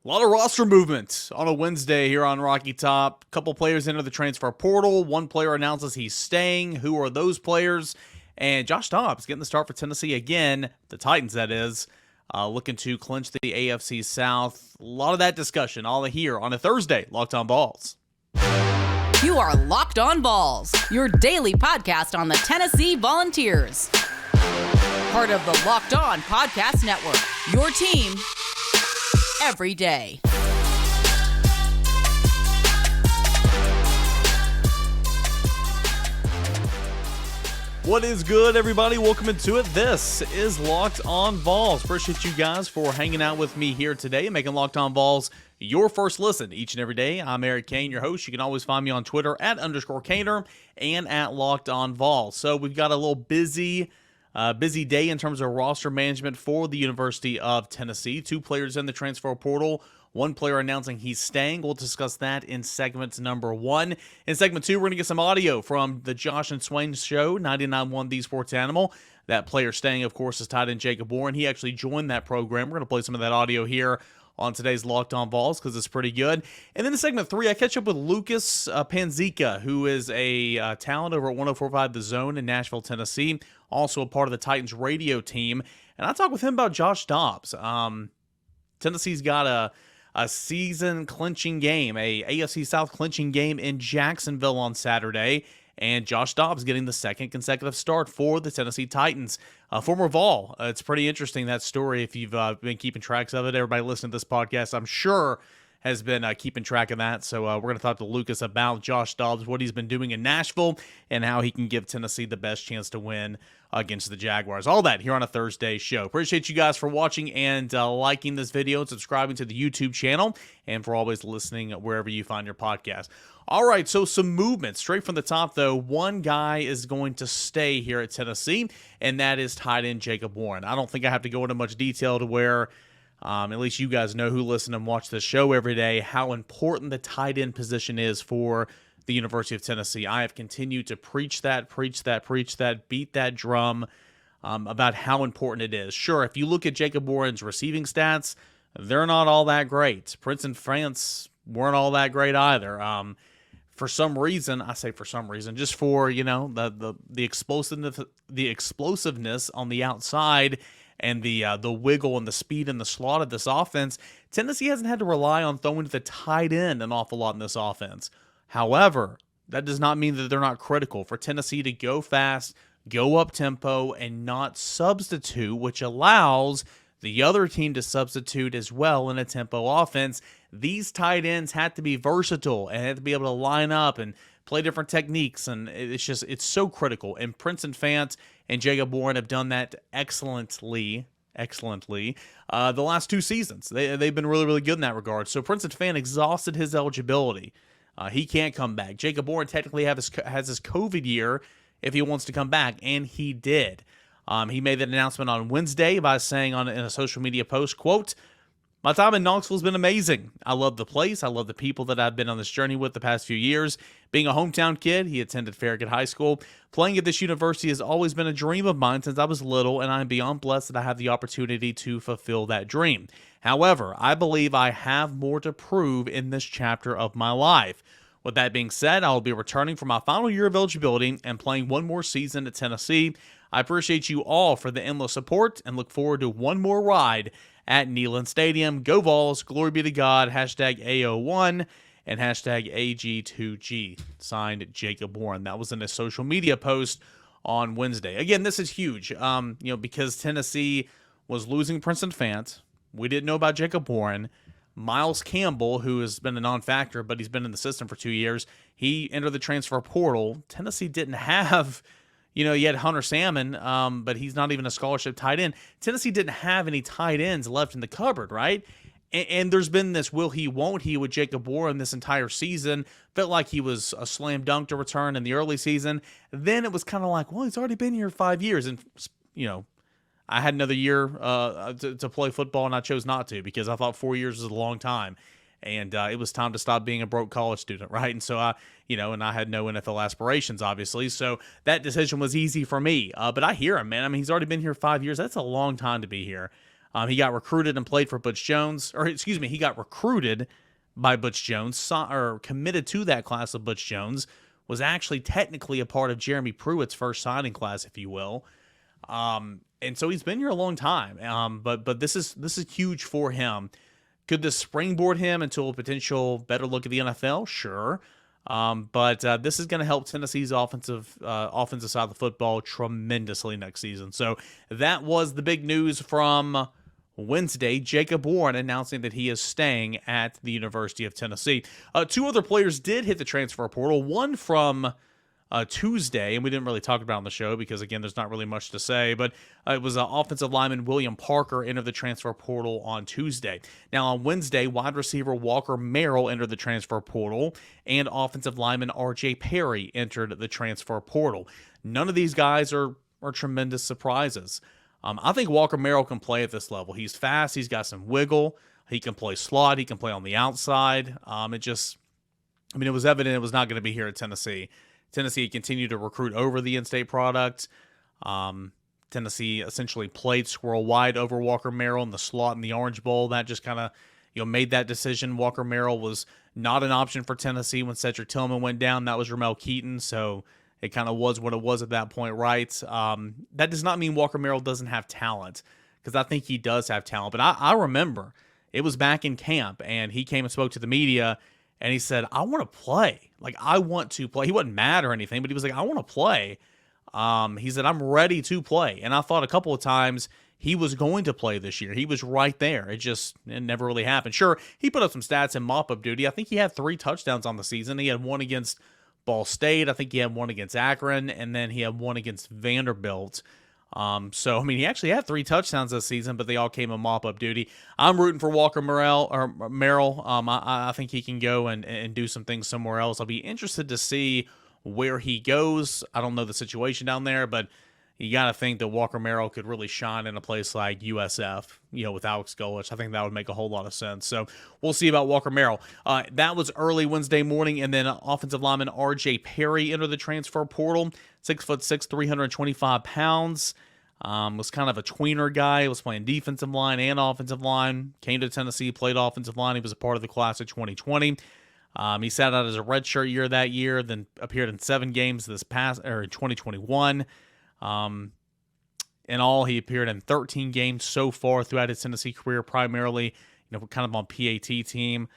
A lot of roster movement on a Wednesday here on Rocky Top. A couple players enter the transfer portal. One player announces he's staying. Who are those players? And Josh Dobbs getting the start for Tennessee again. The Titans, that is. Looking to clinch the AFC South. A lot of that discussion all here on a Thursday. Locked on Vols. You are Locked on Vols, your daily podcast on the Tennessee Volunteers. Part of the Locked On Podcast Network, your team every day. What is good, everybody? Welcome into it. This is Locked on Vols. Appreciate you guys for hanging out with me here today and making Locked on Vols your first listen each and every day. I'm Eric Kane, your host. You can always find me on Twitter at _Kaner and at Locked on Vols. So we've got a little busy day in terms of roster management for the University of Tennessee. 2 players in the transfer portal. 1 player announcing he's staying. We'll discuss that in segment number 1. In segment 2, we're going to get some audio from the Josh and Swain show, 99.1 The Sports Animal. That player staying, of course, is tight end Jacob Warren. He actually joined that program. We're going to play some of that audio here on today's Locked on Vols because it's pretty good. And then in segment 3, I catch up with Lucas Panzica, who is a talent over at 104.5 The Zone in Nashville, Tennessee, also a part of the Titans radio team. And I talk with him about Josh Dobbs. Tennessee's got a season-clinching game, a AFC South clinching game in Jacksonville on Saturday, and Josh Dobbs getting the second consecutive start for the Tennessee Titans. Former Vol. It's pretty interesting, that story, if you've been keeping tracks of it. Everybody listening to this podcast, I'm sure, has been keeping track of that. So we're going to talk to Lucas about Josh Dobbs, what he's been doing in Nashville, and how he can give Tennessee the best chance to win against the Jaguars. All that here on a Thursday show. Appreciate you guys for watching and liking this video and subscribing to the YouTube channel, and for always listening wherever you find your podcast. All right, so some movement. Straight from the top, though, one guy is going to stay here at Tennessee, and that is tight end Jacob Warren. I don't think I have to go into much detail to where at least you guys know who listen and watch this show every day, how important the tight end position is for the University of Tennessee. I have continued to preach that, beat that drum about how important it is. Sure, if you look at Jacob Warren's receiving stats, they're not all that great. Prince and France weren't all that great either. For some reason, I say for some reason, just for, the explosiveness on the outside and the wiggle and the speed and the slot of this offense, Tennessee hasn't had to rely on throwing to the tight end an awful lot in this offense. However, that does not mean that they're not critical for Tennessee to go fast, go up tempo, and not substitute, which allows the other team to substitute as well in a tempo offense. These tight ends have to be versatile and have to be able to line up and play different techniques, and it's so critical. And Prince and Fant and Jacob Warren have done that excellently. The last 2 seasons. They've been really, really good in that regard. So Prince and Fant exhausted his eligibility. He can't come back. Jacob Warren technically has his COVID year if he wants to come back, and he did. He made that announcement on Wednesday by saying in a social media post, quote, "My time in Knoxville has been amazing. I love the place. I love the people that I've been on this journey with the past few years. Being a hometown kid, he attended Farragut High School. Playing at this university has always been a dream of mine since I was little, and I'm beyond blessed that I have the opportunity to fulfill that dream. However, I believe I have more to prove in this chapter of my life. With that being said, I will be returning for my final year of eligibility and playing one more season at Tennessee. I appreciate you all for the endless support and look forward to one more ride at Neyland Stadium. Go Vols, glory be to God, hashtag AO1 and hashtag AG2G. Signed, Jacob Warren. That was in a social media post on Wednesday. Again, this is huge, because Tennessee was losing Prince and Fant. We didn't know about Jacob Warren. Miles Campbell, who has been a non-factor, but he's been in the system for 2 years, he entered the transfer portal. Tennessee didn't have, you had Hunter Salmon, but he's not even a scholarship tight end. Tennessee didn't have any tight ends left in the cupboard, right? And there's been this will he, won't he with Jacob Warren this entire season. Felt like he was a slam dunk to return in the early season. Then it was kind of like, well, he's already been here 5 years. And, I had another year to play football, and I chose not to because I thought 4 years was a long time. And it was time to stop being a broke college student, right? And so and I had no NFL aspirations, obviously. So that decision was easy for me. But I hear him, man. I mean, he's already been here 5 years. That's a long time to be here. He got recruited and played for Butch Jones, he got recruited by Butch Jones, or committed to that class of Butch Jones, was actually technically a part of Jeremy Pruitt's first signing class, if you will. And so he's been here a long time. But this is huge for him. Could this springboard him into a potential better look at the NFL? Sure. But this is going to help Tennessee's offensive side of the football tremendously next season. So that was the big news from Wednesday. Jacob Warren announcing that he is staying at the University of Tennessee. Two other players did hit the transfer portal. One from Tuesday, and we didn't really talk about it on the show because, again, there's not really much to say, but it was offensive lineman William Parker entered the transfer portal on Tuesday. Now, on Wednesday, wide receiver Walker Merrill entered the transfer portal, and offensive lineman R.J. Perry entered the transfer portal. None of these guys are tremendous surprises. I think Walker Merrill can play at this level. He's fast. He's got some wiggle. He can play slot. He can play on the outside. It was evident it was not going to be here at Tennessee. Tennessee continued to recruit over the in-state product. Tennessee essentially played squirrel wide over Walker Merrill in the slot in the Orange Bowl. That just kind of made that decision. Walker Merrill was not an option for Tennessee when Cedric Tillman went down. That was Ramel Keaton, so it kind of was what it was at that point, right? That does not mean Walker Merrill doesn't have talent, because I think he does have talent. But I remember it was back in camp, and he came and spoke to the media, and he said, I want to play. I want to play. He wasn't mad or anything, but he was like, I want to play. He said, I'm ready to play. And I thought a couple of times he was going to play this year. He was right there. It never really happened. Sure, he put up some stats in mop-up duty. I think he had 3 touchdowns on the season. He had one against Ball State. I think he had one against Akron, and then he had one against Vanderbilt. He actually had 3 touchdowns this season, but they all came in mop-up duty. I'm rooting for Walker Merrill. I think he can go and do some things somewhere else. I'll be interested to see where he goes. I don't know the situation down there, but you got to think that Walker Merrill could really shine in a place like USF, with Alex Golich. I think that would make a whole lot of sense. So we'll see about Walker Merrill. That was early Wednesday morning, and then offensive lineman R.J. Perry entered the transfer portal. 6'6", 325 pounds. Was kind of a tweener guy. Was playing defensive line and offensive line. Came to Tennessee, played offensive line. He was a part of the class of 2020. He sat out as a redshirt year that year, then appeared in 7 games in 2021. In all, he appeared in 13 games so far throughout his Tennessee career, primarily, kind of on PAT team.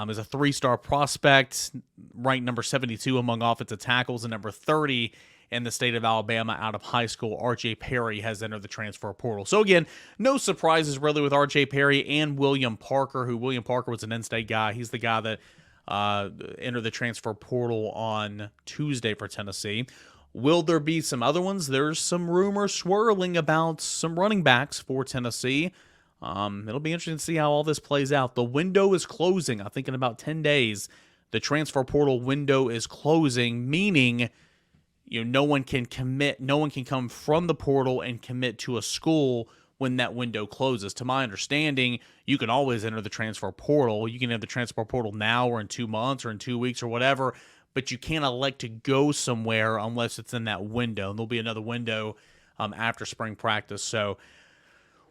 Is a 3-star prospect, ranked number 72 among offensive tackles and number 30 in the state of Alabama out of high school. R.J. Perry has entered the transfer portal. So again, no surprises really with R.J. Perry and William Parker, who William Parker was an in-state guy. He's the guy that entered the transfer portal on Tuesday for Tennessee. Will there be some other ones? There's some rumors swirling about some running backs for Tennessee. It'll be interesting to see how all this plays out. The window is closing. I think in about 10 days, the transfer portal window is closing, meaning no one can commit. No one can come from the portal and commit to a school when that window closes. To my understanding, you can always enter the transfer portal. You can enter the transfer portal now or in 2 months or in 2 weeks or whatever, but you can't elect to go somewhere unless it's in that window. And there'll be another window after spring practice. So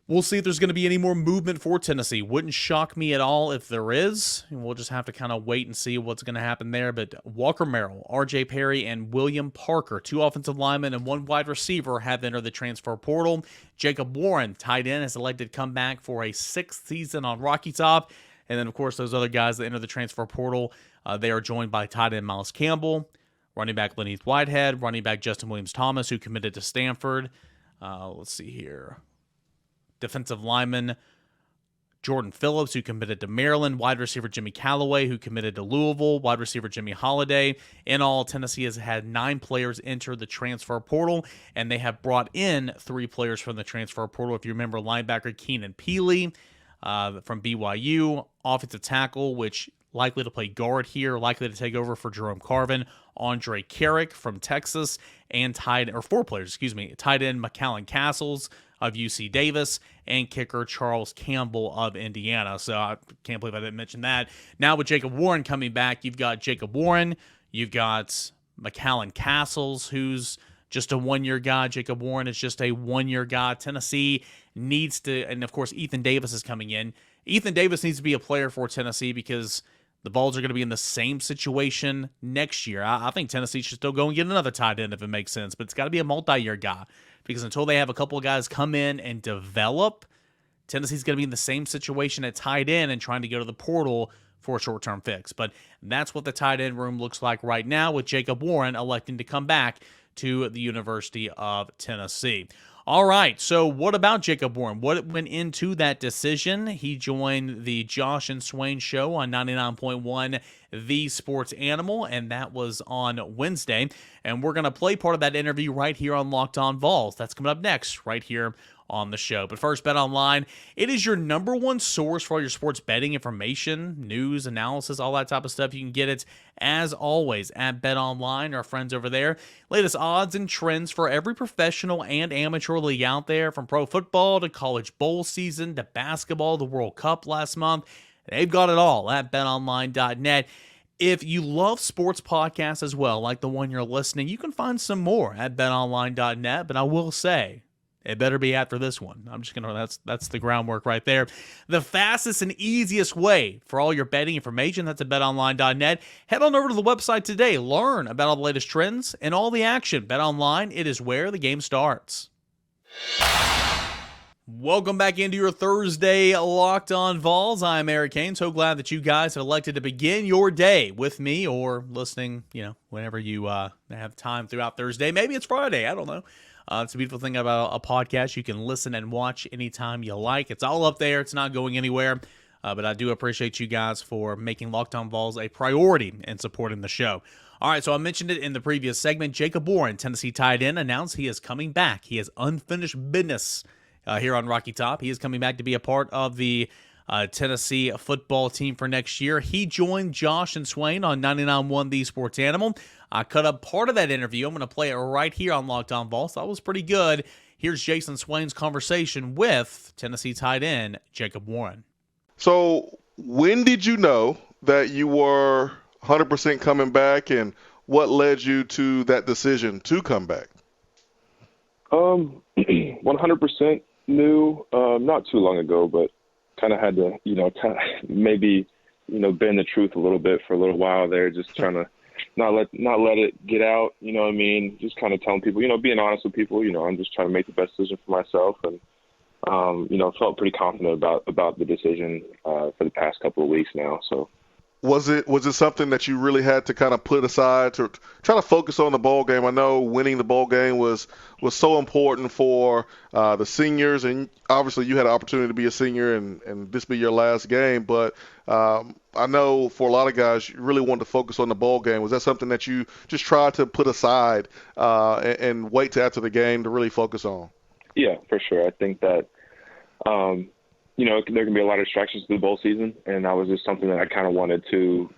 we'll see if there's going to be any more movement for Tennessee. Wouldn't shock me at all if there is. We'll just have to kind of wait and see what's going to happen there. But Walker Merrill, R.J. Perry, and William Parker, 2 offensive linemen and 1 wide receiver, have entered the transfer portal. Jacob Warren, tight end, has elected to come back for a 6th season on Rocky Top. And then, of course, those other guys that enter the transfer portal, they are joined by tight end Miles Campbell, running back Lenny Whitehead, running back Justin Williams-Thomas, who committed to Stanford. Let's see here. Defensive lineman Jordan Phillips, who committed to Maryland, wide receiver Jimmy Callaway, who committed to Louisville, wide receiver Jimmy Holiday. In all, Tennessee has had 9 players enter the transfer portal, and they have brought in 3 players from the transfer portal. If you remember, linebacker Keenan Peely from BYU, offensive tackle, which likely to play guard here, likely to take over for Jerome Carvin, Andre Carrick from Texas, and tight end McAllen Castles of UC Davis, and kicker Charles Campbell of Indiana. So I can't believe I didn't mention that. Now with Jacob Warren coming back, you've got Jacob Warren, you've got McAllen Castles, who's just a one-year guy. Jacob Warren is just a one-year guy. Tennessee needs to, and of course Ethan Davis is coming in. Ethan Davis needs to be a player for Tennessee because the Vols are going to be in the same situation next year. I think Tennessee should still go and get another tight end if it makes sense, but it's got to be a multi-year guy because until they have a couple of guys come in and develop, Tennessee's going to be in the same situation at tight end and trying to go to the portal for a short-term fix. But that's what the tight end room looks like right now with Jacob Warren electing to come back to the University of Tennessee. All right, so what about Jacob Warren? What went into that decision? He joined the Josh and Swain show on 99.1 The Sports Animal, and that was on Wednesday. And we're going to play part of that interview right here on Locked On Vols. That's coming up next right here on the show. But first, BetOnline. It is your number one source for all your sports betting information, news, analysis, all that type of stuff. You can get it, as always, at BetOnline. Our friends over there. Latest odds and trends for every professional and amateur league out there, from pro football to college bowl season to basketball, the World Cup last month. They've got it all at betonline.net. If you love sports podcasts as well, like the one you're listening, you can find some more at betonline.net. But I will say, it better be after this one. I'm just going to, that's the groundwork right there. The fastest and easiest way for all your betting information, that's at betonline.net. Head on over to the website today. Learn about all the latest trends and all the action. BetOnline, it is where the game starts. Welcome back into your Thursday Locked On Vols. I'm Eric Kane. So glad that you guys have elected to begin your day with me or listening, whenever you have time throughout Thursday. Maybe it's Friday. I don't know. It's a beautiful thing about a podcast. You can listen and watch anytime you like. It's all up there. It's not going anywhere. But I do appreciate you guys for making Locked On Vols a priority and supporting the show. All right, so I mentioned it in the previous segment. Jacob Warren, Tennessee tight end, announced he is coming back. He has unfinished business here on Rocky Top. He is coming back to be a part of the Tennessee football team for next year. He joined Josh and Swain on 99.1 The Sports Animal. I cut up part of that interview. I'm going to play it right here on Locked On Vols. That was pretty good. Here's Jason Swain's conversation with Tennessee tight end Jacob Warren. So when did you know that you were 100% coming back, and what led you to that decision to come back? 100% knew not too long ago, but kind of had to, maybe, bend the truth a little bit for a little while there, just trying to not let it get out, you know what I mean? Just kind of telling people, being honest with people, I'm just trying to make the best decision for myself, and, felt pretty confident about the decision for the past couple of weeks now, so. Was it something that you really had to kind of put aside to try to focus on the bowl game? I know winning the bowl game was so important for the seniors, and obviously you had an opportunity to be a senior and this be your last game. But I know for a lot of guys, you really wanted to focus on the bowl game. Was that something that you just tried to put aside and wait till after the game to really focus on? Yeah, for sure. I think that there can be a lot of distractions to the bowl season, and that was just something that I kind of wanted to,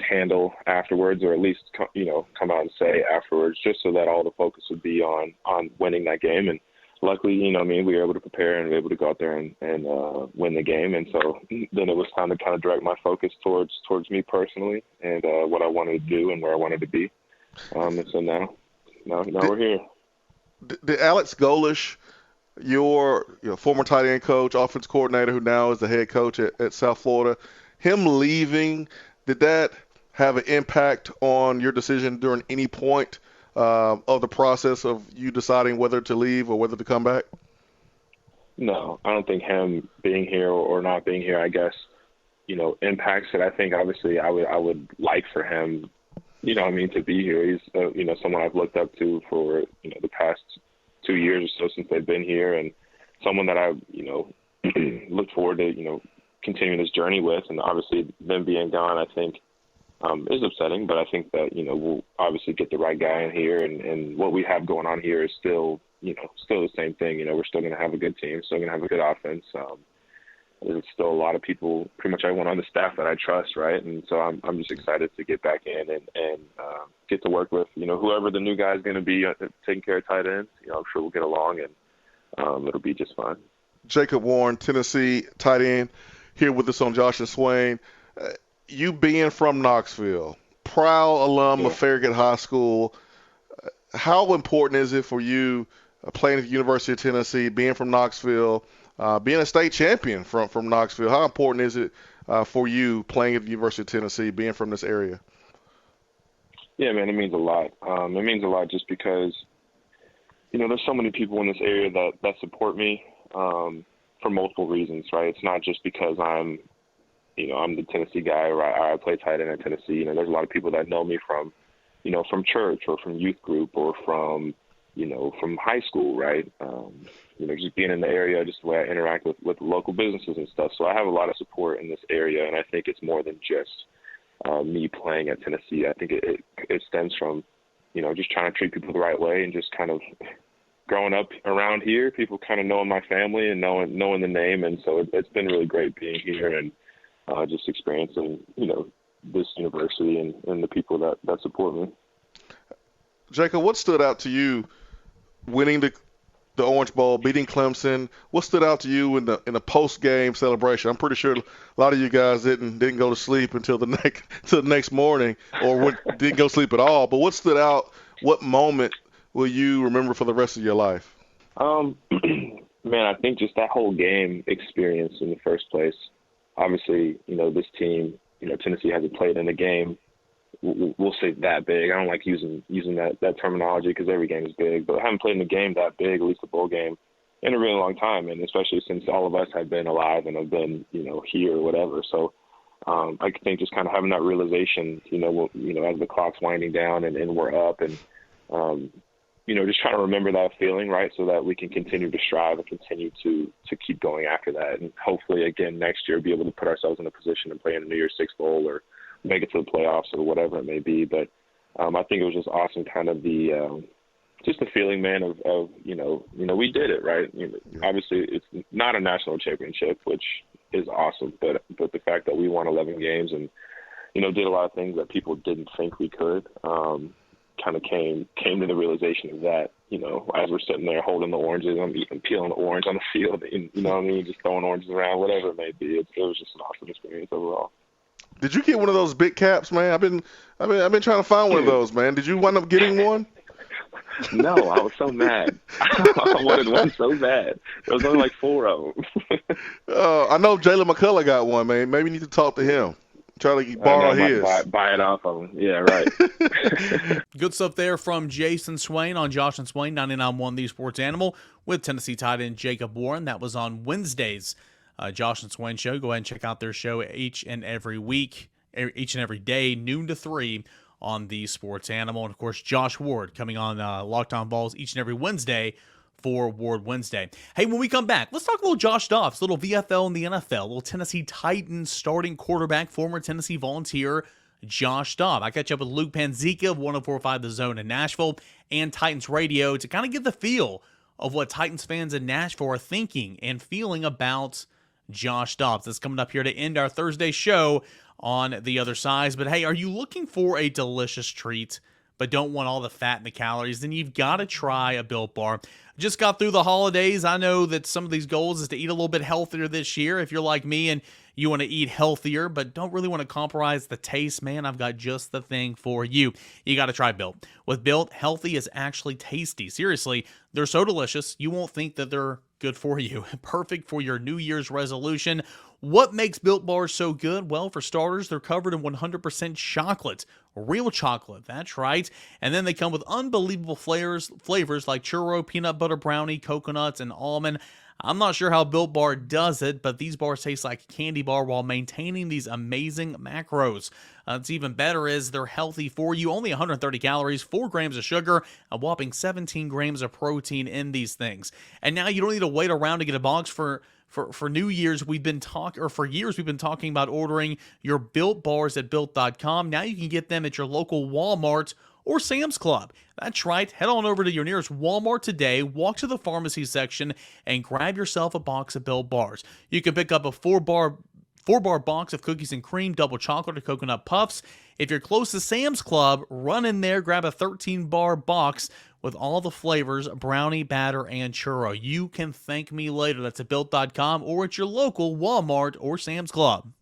handle afterwards, or at least, come out and say afterwards, just so that all the focus would be on winning that game. And luckily, we were able to prepare and be able to go out there and win the game. And so then it was time to kind of direct my focus towards me personally and what I wanted to do and where I wanted to be. And so now we're here. Did Alex Golish, your former tight end coach, offense coordinator, who now is the head coach at South Florida, him leaving, did that have an impact on your decision during any point of the process of you deciding whether to leave or whether to come back? No, I don't think him being here or not being here, I guess, impacts it. I think obviously I would like for him, to be here. He's, someone I've looked up to for, the past 2 years or so since they've been here, and someone that I, look forward to, continuing this journey with. And obviously them being gone, I think, is upsetting, but I think that, we'll obviously get the right guy in here, and what we have going on here is still the same thing. We're still going to have a good team, still going to have a good offense. There's still a lot of people, pretty much everyone on the staff that I trust, right? And so I'm just excited to get back in and get to work with, whoever the new guy is going to be taking care of tight ends. I'm sure we'll get along, and it'll be just fine. Jacob Warren, Tennessee tight end, here with us on Josh and Swain. You being from Knoxville, proud alum of Farragut High School, how important is it for you playing at the University of Tennessee, being from Knoxville, being a state champion from Knoxville? How important is it for you playing at the University of Tennessee, being from this area? Yeah, man, it means a lot. It means a lot just because, there's so many people in this area that support me for multiple reasons, right? It's not just because I'm the Tennessee guy, or I play tight end at Tennessee. There's a lot of people that know me from church or from youth group or from high school, right? Just being in the area, just the way I interact with local businesses and stuff. So I have a lot of support in this area, and I think it's more than just me playing at Tennessee. I think it stems from, just trying to treat people the right way, and just kind of growing up around here, people kind of knowing my family and knowing the name. And so it's been really great being here and just experiencing, this university and the people that support me. Jacob, what stood out to you winning the Orange Bowl, beating Clemson? What stood out to you in the post-game celebration? I'm pretty sure a lot of you guys didn't go to sleep until the next morning, or didn't go to sleep at all. But what stood out? What moment will you remember for the rest of your life? Man, I think just that whole game experience in the first place. Obviously, this team, Tennessee hasn't played in a game. We'll say that big. I don't like using that terminology because every game is big, but I haven't played in a game that big, at least a bowl game, in a really long time, and especially since all of us have been alive and have been, here or whatever. So I think just kind of having that realization, as the clock's winding down and we're up, and just trying to remember that feeling, right, so that we can continue to strive and continue to keep going after that, and hopefully again next year be able to put ourselves in a position to play in a New Year's Six bowl or make it to the playoffs or whatever it may be. But I think it was just awesome, kind of just the feeling, man, of we did it, right? Obviously it's not a national championship, which is awesome, but the fact that we won 11 games and did a lot of things that people didn't think we could, kind of came to the realization of that, as we're sitting there holding the oranges, I'm peeling the orange on the field, and just throwing oranges around, whatever it may be. It was just an awesome experience overall. Did you get one of those big caps, man? I've been trying to find one of those, man. Did you wind up getting one? No, I was so mad. I wanted one so bad. There was only like 4 of them. I know Jalen McCullough got one, man. Maybe you need to talk to him. Try to borrow his. Buy it off of him. Yeah, right. Good stuff there from Jason Swain on Josh and Swain, 99.1 The Sports Animal, with Tennessee tight end Jacob Warren. That was on Wednesdays. Josh and Swain show. Go ahead and check out their show each and every week, each and every day, noon to 3 on The Sports Animal. And, of course, Josh Ward coming on Locked On Vols each and every Wednesday for Ward Wednesday. Hey, when we come back, let's talk a little Josh Dobbs, little VFL in the NFL, little Tennessee Titans starting quarterback, former Tennessee Volunteer Josh Dobbs. I catch up with Luke Panzica of 104.5 The Zone in Nashville and Titans Radio to kind of get the feel of what Titans fans in Nashville are thinking and feeling about Josh Dobbs. That's coming up here to end our Thursday show on the other side. But hey, are you looking for a delicious treat but don't want all the fat and the calories? Then you've got to try a Built Bar. Just got through the holidays. I know that some of these goals is to eat a little bit healthier this year. If you're like me and you want to eat healthier but don't really want to compromise the taste, man, I've got just the thing for you. You got to try Built. With Built, healthy is actually tasty. Seriously, they're so delicious, you won't think that they're good for you. Perfect for your New Year's resolution. What makes Built Bars so good? Well, for starters, they're covered in 100% chocolate. Real chocolate, that's right. And then they come with unbelievable flavors like churro, peanut butter brownie, coconuts, and almond. I'm not sure how Built Bar does it, but these bars taste like a candy bar while maintaining these amazing macros. What's even better is they're healthy for you. Only 130 calories, 4 grams of sugar, a whopping 17 grams of protein in these things. And now you don't need to wait around to get a box for New Year's. For years we've been talking about ordering your Built Bars at Built.com. Now you can get them at your local Walmart or Sam's Club. That's right. Head on over to your nearest Walmart today, walk to the pharmacy section, and grab yourself a box of Built Bars. You can pick up a 4-bar box of cookies and cream, double chocolate or coconut puffs. If you're close to Sam's Club, run in there, grab a 13-bar box with all the flavors, brownie, batter, and churro. You can thank me later. That's at Built.com or at your local Walmart or Sam's Club.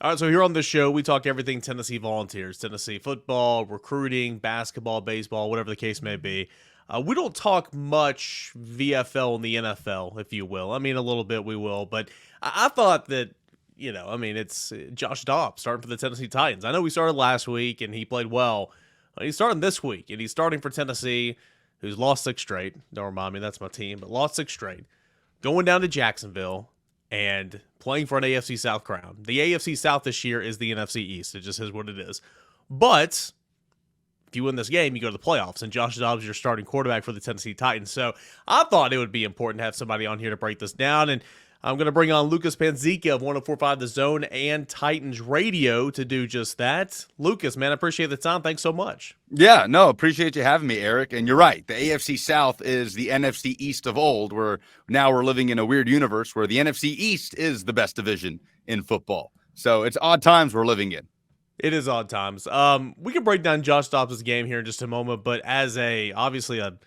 All right, so here on this show, we talk everything Tennessee Volunteers, Tennessee football, recruiting, basketball, baseball, whatever the case may be. We don't talk much VFL and the NFL, if you will. I mean, a little bit we will, but I thought that, it's Josh Dobbs starting for the Tennessee Titans. I know we started last week and he played well. He's starting this week, and he's starting for Tennessee, who's lost 6 straight. Don't remind me, that's my team, but lost 6 straight. Going down to Jacksonville and playing for an AFC South crown. The AFC South this year is the NFC East. It just is what it is. But if you win this game, you go to the playoffs, and Josh Dobbs is your starting quarterback for the Tennessee Titans. So I thought it would be important to have somebody on here to break this down, and I'm going to bring on Lucas Panzica of 104.5 The Zone and Titans Radio to do just that. Lucas, man, I appreciate the time. Thanks so much. Yeah, no, appreciate you having me, Eric. And you're right. The AFC South is the NFC East of old, where now we're living in a weird universe where the NFC East is the best division in football. So it's odd times we're living in. It is odd times. We can break down Josh Dobbs' game here in just a moment, but as obviously a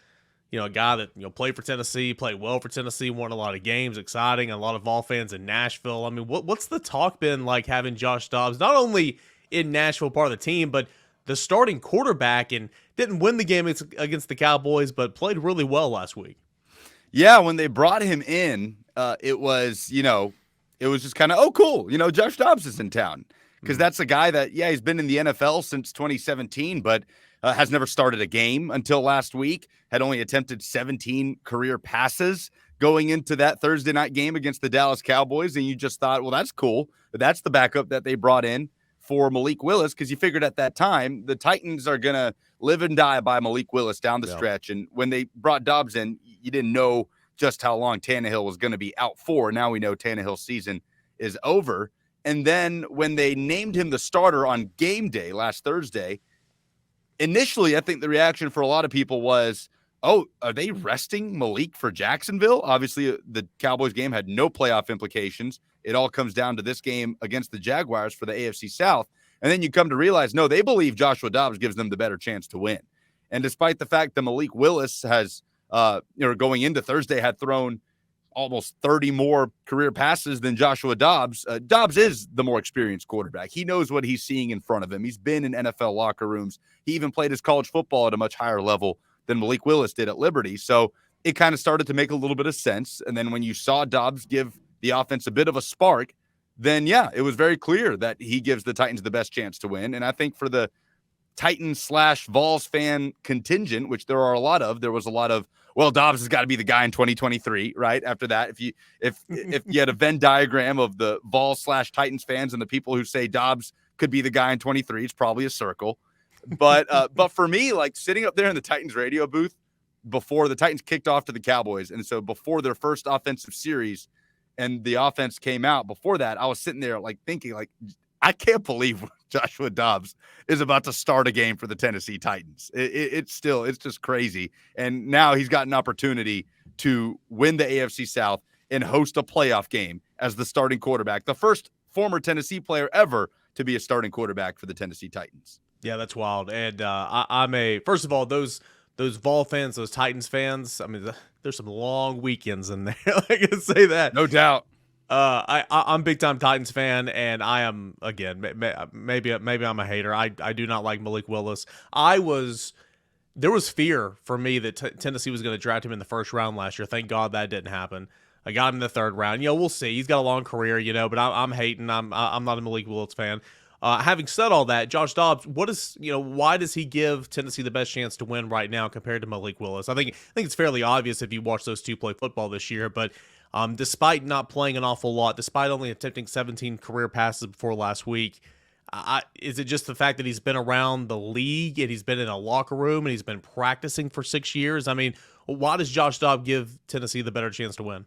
guy that played for Tennessee, played well for Tennessee, won a lot of games, exciting, a lot of Vol fans in Nashville. I mean, what's the talk been like having Josh Dobbs not only in Nashville, part of the team, but the starting quarterback, and didn't win the game against the Cowboys, but played really well last week? Yeah, when they brought him in, it was just kind of, oh, cool. Josh Dobbs is in town, because that's a guy that, he's been in the NFL since 2017, but has never started a game until last week, had only attempted 17 career passes going into that Thursday night game against the Dallas Cowboys. And you just thought, well, that's cool. That's the backup that they brought in for Malik Willis, because you figured at that time the Titans are going to live and die by Malik Willis down the stretch. And when they brought Dobbs in, you didn't know just how long Tannehill was going to be out for. Now we know Tannehill's season is over. And then when they named him the starter on game day last Thursday, initially, I think the reaction for a lot of people was, oh, are they resting Malik for Jacksonville? Obviously, the Cowboys game had no playoff implications. It all comes down to this game against the Jaguars for the AFC South. And then you come to realize, no, they believe Joshua Dobbs gives them the better chance to win. And despite the fact that Malik Willis has, going into Thursday, had thrown almost 30 more career passes than Joshua Dobbs. Dobbs is the more experienced quarterback. He knows what he's seeing in front of him. He's been in NFL locker rooms. He even played his college football at a much higher level than Malik Willis did at Liberty. So it kind of started to make a little bit of sense. And then when you saw Dobbs give the offense a bit of a spark, then it was very clear that he gives the Titans the best chance to win. And I think for the Titans/Vols fan contingent, which there are a lot of, there was a lot of, well, Dobbs has got to be the guy in 2023, right? After that, if you had a Venn diagram of the Vols/Titans fans and the people who say Dobbs could be the guy in 23, it's probably a circle. But for me, like sitting up there in the Titans radio booth before the Titans kicked off to the Cowboys, and so before their first offensive series, and the offense came out before that, I was sitting there like thinking, like, I can't believe Joshua Dobbs is about to start a game for the Tennessee Titans. It's just crazy. And now he's got an opportunity to win the AFC South and host a playoff game as the starting quarterback, the first former Tennessee player ever to be a starting quarterback for the Tennessee Titans. Yeah, that's wild. And first of all, those Vol fans, those Titans fans, I mean, there's some long weekends in there. I can say that. No doubt. I'm big time Titans fan, and I am, again, maybe I'm a hater. I do not like Malik Willis. There was fear for me that Tennessee was going to draft him in the first round last year. Thank God that didn't happen. I got him in the third round. We'll see. He's got a long career, but I'm hating. I'm not a Malik Willis fan. Having said all that, Josh Dobbs, why does he give Tennessee the best chance to win right now compared to Malik Willis? I think it's fairly obvious if you watch those two play football this year, but despite not playing an awful lot, despite only attempting 17 career passes before last week, is it just the fact that he's been around the league and he's been in a locker room and he's been practicing for 6 years? I mean, why does Josh Dobbs give Tennessee the better chance to win?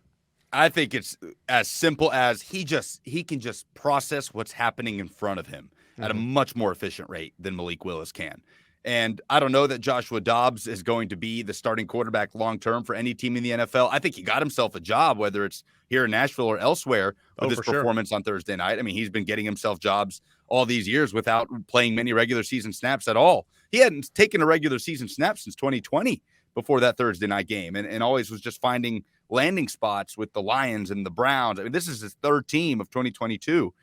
I think it's as simple as he can just process what's happening in front of him at a much more efficient rate than Malik Willis can. And I don't know that Joshua Dobbs is going to be the starting quarterback long-term for any team in the NFL. I think he got himself a job, whether it's here in Nashville or elsewhere, with his performance on Thursday night. I mean, he's been getting himself jobs all these years without playing many regular season snaps at all. He hadn't taken a regular season snap since 2020 before that Thursday night game, and always was just finding landing spots with the Lions and the Browns. I mean, this is his third team of 2022.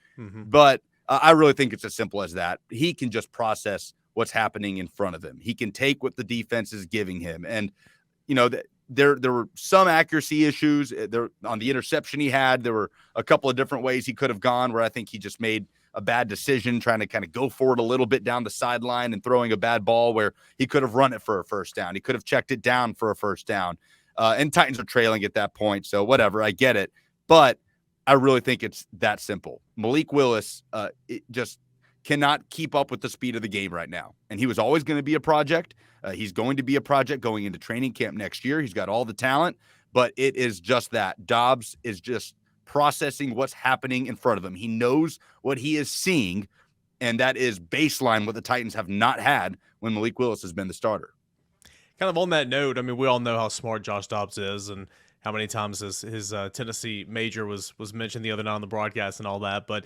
But I really think it's as simple as that. He can just process what's happening in front of him. He can take what the defense is giving him. And, there were some accuracy issues there on the interception he had. There were a couple of different ways he could have gone where I think he just made a bad decision trying to kind of go for it a little bit down the sideline and throwing a bad ball where he could have run it for a first down. He could have checked it down for a first down. And Titans are trailing at that point. So whatever, I get it. But I really think it's that simple. Malik Willis it just cannot keep up with the speed of the game right now. And he was always going to be a project. He's going to be a project going into training camp next year. He's got all the talent, but it is just that. Dobbs is just processing what's happening in front of him. He knows what he is seeing, and that is baseline what the Titans have not had when Malik Willis has been the starter. Kind of on that note, I mean, we all know how smart Josh Dobbs is and how many times his Tennessee major was mentioned the other night on the broadcast and all that. But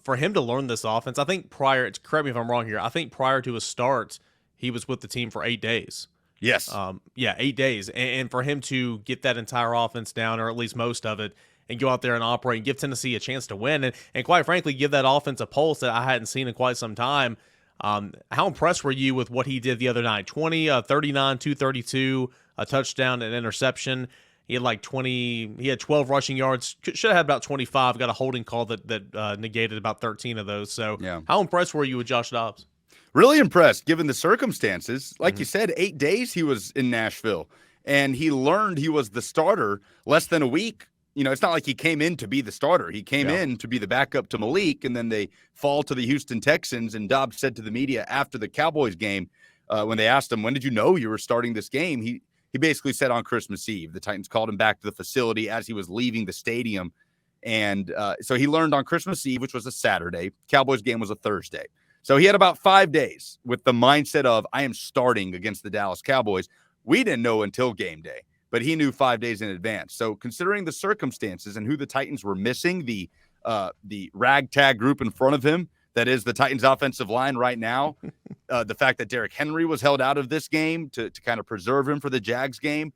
for him to learn this offense, I think correct me if I'm wrong here, I think prior to his start, he was with the team for 8 days. Yes. 8 days. And for him to get that entire offense down, or at least most of it, and go out there and operate and give Tennessee a chance to win, and quite frankly, give that offense a pulse that I hadn't seen in quite some time. How impressed were you with what he did the other night? 20, 39, 232, a touchdown, an interception. He had he had 12 rushing yards. Should have had about 25. Got a holding call that negated about 13 of those. So yeah. How impressed were you with Josh Dobbs? Really impressed, given the circumstances. Like you said, 8 days he was in Nashville, and he learned he was the starter less than a week. It's not like he came in to be the starter. He came in to be the backup to Malik, and then they fall to the Houston Texans. And Dobbs said to the media after the Cowboys game, when they asked him, when did you know you were starting this game? He basically said on Christmas Eve. The Titans called him back to the facility as he was leaving the stadium. And so he learned on Christmas Eve, which was a Saturday. Cowboys game was a Thursday. So he had about 5 days with the mindset of, I am starting against the Dallas Cowboys. We didn't know until game day, but he knew 5 days in advance. So considering the circumstances and who the Titans were missing, the ragtag group in front of him, that is the Titans offensive line right now, the fact that Derrick Henry was held out of this game to kind of preserve him for the Jags game,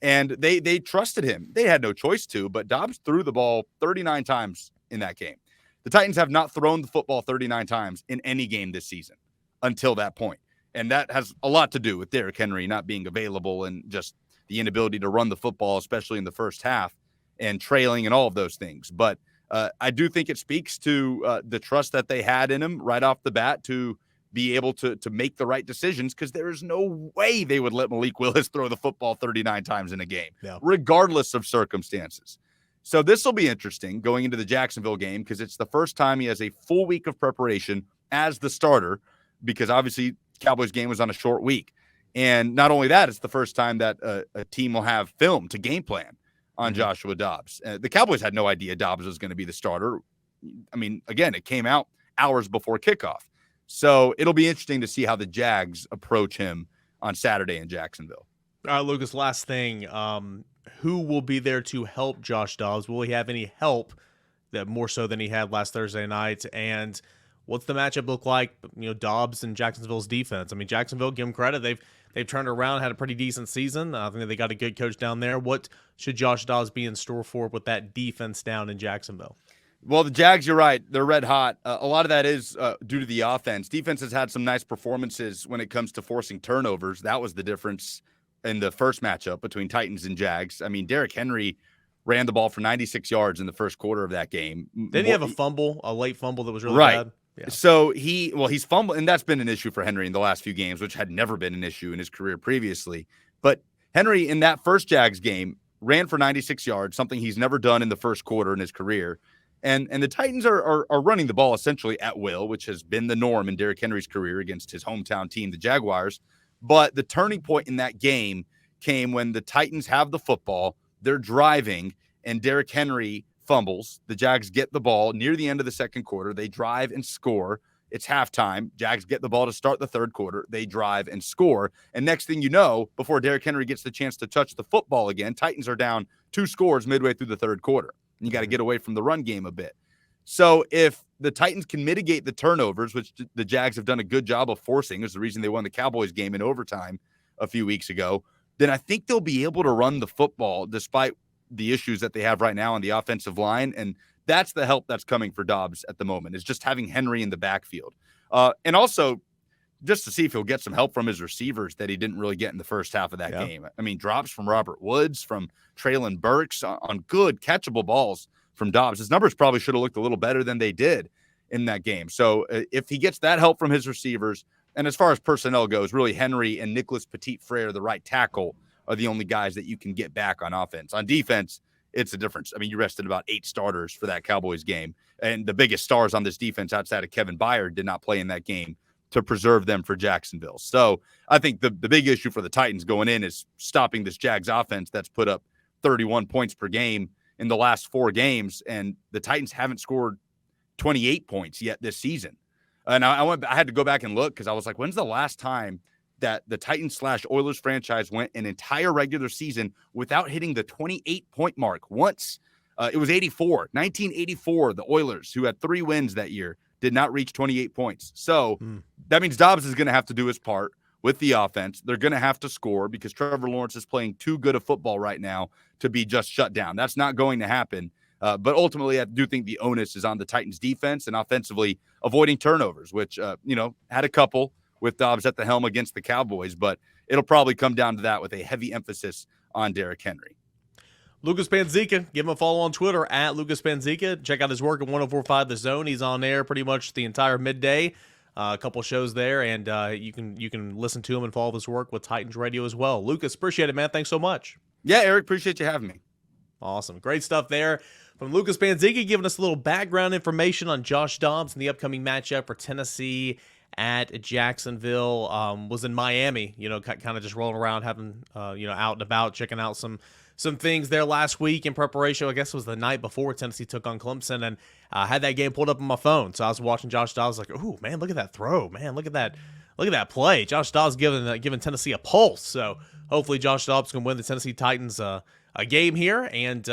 and they trusted him. They had no choice to, but Dobbs threw the ball 39 times in that game. The Titans have not thrown the football 39 times in any game this season until that point. And that has a lot to do with Derrick Henry not being available and just the inability to run the football, especially in the first half, and trailing and all of those things. But I do think it speaks to the trust that they had in him right off the bat to be able to make the right decisions, because there is no way they would let Malik Willis throw the football 39 times in a game, regardless of circumstances. So this will be interesting going into the Jacksonville game, because it's the first time he has a full week of preparation as the starter, because obviously Cowboys game was on a short week. And not only that, it's the first time that a team will have film to game plan on Joshua Dobbs. The Cowboys had no idea Dobbs was going to be the starter. I mean, again, it came out hours before kickoff. So it'll be interesting to see how the Jags approach him on Saturday in Jacksonville. All right, Lucas, last thing. Who will be there to help Josh Dobbs? Will he have any help that more so than he had last Thursday night? And what's the matchup look like? Dobbs and Jacksonville's defense. I mean, Jacksonville, give them credit. They've turned around, had a pretty decent season. I think they got a good coach down there. What should Josh Dobbs be in store for with that defense down in Jacksonville? Well, the Jags, you're right. They're red hot. A lot of that is due to the offense. Defense has had some nice performances when it comes to forcing turnovers. That was the difference in the first matchup between Titans and Jags. I mean, Derrick Henry ran the ball for 96 yards in the first quarter of that game. Didn't he have a late fumble that was really bad? Yeah. So he's fumbled, and that's been an issue for Henry in the last few games, which had never been an issue in his career previously. But Henry, in that first Jags game, ran for 96 yards, something he's never done in the first quarter in his career. And the Titans are running the ball essentially at will, which has been the norm in Derrick Henry's career against his hometown team, the Jaguars. But the turning point in that game came when the Titans have the football, they're driving, and Derrick Henry fumbles. The Jags get the ball near the end of the second quarter. They drive and score. It's halftime. Jags get the ball to start the third quarter. They drive and score. And next thing you know, before Derrick Henry gets the chance to touch the football again, Titans are down 2 scores midway through the third quarter. And you got to get away from the run game a bit. So if the Titans can mitigate the turnovers, which the Jags have done a good job of forcing, is the reason they won the Cowboys game in overtime a few weeks ago, then I think they'll be able to run the football despite the issues that they have right now on the offensive line. And That's the help that's coming for Dobbs at the moment, is just having Henry in the backfield. And also just to see if he'll get some help from his receivers that he didn't really get in the first half of that game. I mean, drops from Robert Woods, from Traylon Burks on good catchable balls from Dobbs. His numbers probably should have looked a little better than they did in that game. So if he gets that help from his receivers, and as far as personnel goes, really Henry and Nicholas Petit-Frere, the right tackle, are the only guys that you can get back on offense. On defense, it's a difference. I mean, you rested about 8 starters for that Cowboys game, and the biggest stars on this defense outside of Kevin Byard did not play in that game to preserve them for Jacksonville. So I think the big issue for the Titans going in is stopping this Jags offense that's put up 31 points per game in the last 4 games, and the Titans haven't scored 28 points yet this season. And I had to go back and look because I was like, when's the last time that the Titans/Oilers franchise went an entire regular season without hitting the 28-point mark? Once. It was 1984, the Oilers, who had 3 wins that year, did not reach 28 points. So that means Dobbs is going to have to do his part with the offense. They're going to have to score because Trevor Lawrence is playing too good a football right now to be just shut down. That's not going to happen. But ultimately, I do think the onus is on the Titans defense and offensively avoiding turnovers, which, had a couple with Dobbs at the helm against the Cowboys, but it'll probably come down to that with a heavy emphasis on Derrick Henry. Lucas Panzica, give him a follow on Twitter at Lucas Panzica. Check out his work at 104.5 The Zone. He's on air pretty much the entire midday. A couple shows there, and you can listen to him and follow his work with Titans Radio as well. Lucas, appreciate it, man. Thanks so much. Yeah, Eric, appreciate you having me. Awesome. Great stuff there from Lucas Panzica, giving us a little background information on Josh Dobbs and the upcoming matchup for Tennessee at Jacksonville. Was in Miami, kind of just rolling around, having, out and about, checking out some things there last week in preparation. I guess it was the night before Tennessee took on Clemson, and had that game pulled up on my phone. So I was watching Josh Dobbs, like, ooh, man, look at that throw, man, look at that play. Josh Dobbs giving Tennessee a pulse. So hopefully Josh Dobbs can win the Tennessee Titans a game here, and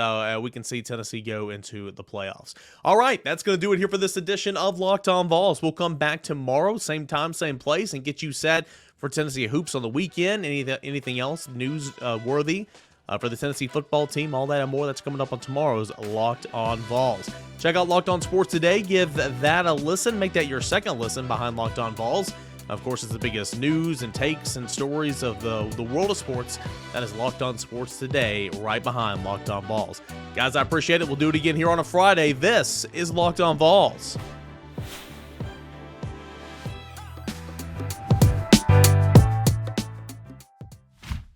we can see Tennessee go into the playoffs. All right, that's going to do it here for this edition of Locked On Vols. We'll come back tomorrow, same time, same place, and get you set for Tennessee hoops on the weekend. Anything else news-worthy for the Tennessee football team, all that and more, that's coming up on tomorrow's Locked On Vols. Check out Locked On Sports today. Give that a listen. Make that your second listen behind Locked On Vols. Of course, it's the biggest news and takes and stories of the world of sports. That is Locked On Sports today, right behind Locked On Vols. Guys, I appreciate it. We'll do it again here on a Friday. This is Locked On Vols.